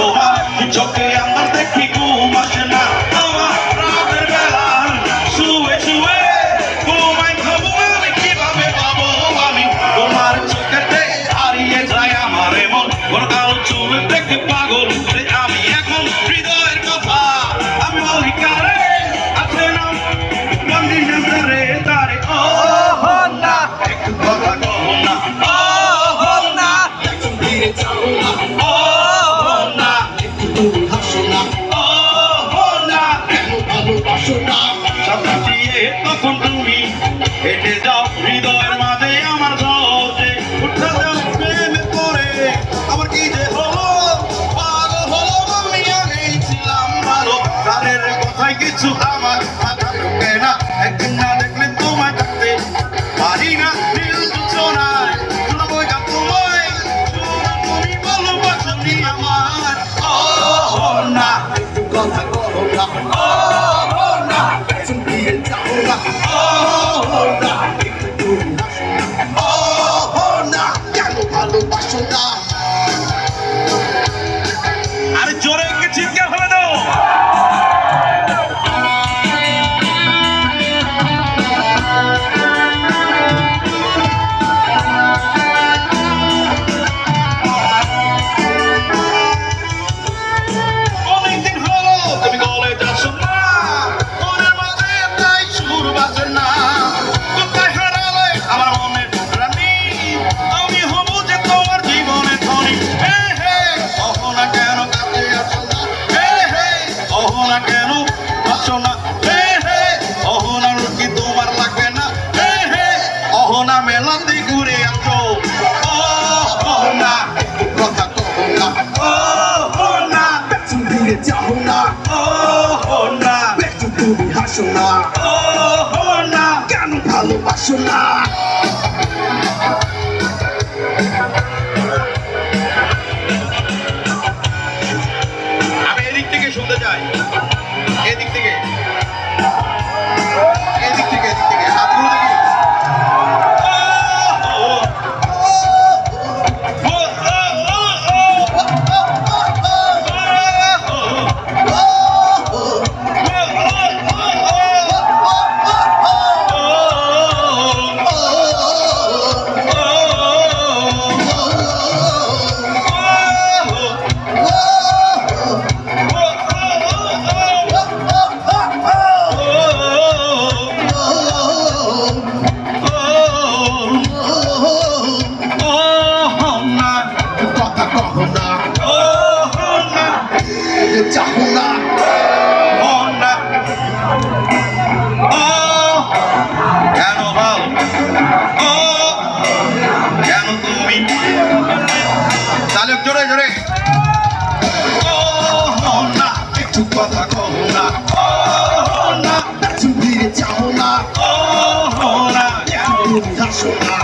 তোমার চোখে আমার দেখি ঘুম আসে না আমার রাতের বেলা শুয়ে শুয়ে ঘুমাই খাবো আমি কিভাবে পাবো আমি তোমার চোখেতে হারিয়ে যায় আমার এমন গোলগাল চুল দেখে পাগল আমি এখন হৃদয়ের কথা আমি বলি কারে আছে না কন্ডিশন রে তারে ও না একটু কথা কও না ও না একটু ধীরে চাও না ও না একটু তুমি হাসো না ও না কেন ভালোবাসো না সামনে দিয়ে তখন তুমি হেঁটে যাও হৃদয়ের মাঝে আমার জলে উঠে যাও প্রেমে পড়ে আমার কি যে হলো পাগল হলো আমি আগেই ছিলাম ভালো তাদের কথায় কিছু আমার মাথা ঢোকে না একদিন না দেখলে তোমায় থাকতে পারি না দিল দুজনায় শোনাবো গান তোমায় তুমি ভালোবাসনি আমার ও না একটু কথা বলো না ও না একটু দিয়ে যাও না ও না একটু তুমি হাসো না ও না কেন ভালোবাসো না আরে জোরে একটু চিৎকার করে দাও অনেকদিন হলো তুমি গলে যাচ্ছ না মনের মাঝে তাই সুর বাজে না কোথায় হারালে আমার মনের রানী আমি হব যে তোমার জীবনে ধনী হে হে কখনো না কেন কাছে আসো না হে হে কখনো না কেন আসো না হে হে কখনো কি তোমার লাগবে না হে হে কখনো মেলাতে ঘুরে আসো ও না একটু কথা কও না ও না একটু ঘুরে যাও না ও না একটু তুমি হাসো না ও না কেন ভালোবাসো না আমি এদিক থেকে শুনতে চাই এদিক থেকে এদিক থেকে এদিক থেকে হাতগুলো দেখি চাহো না ও না ও কেন ভালো ও কেন তুমি তাহলে জোরে জোরে ও না একটু কথা কও না ও না একটু ধীরে চাও না ও না কেন তুমি হাসো না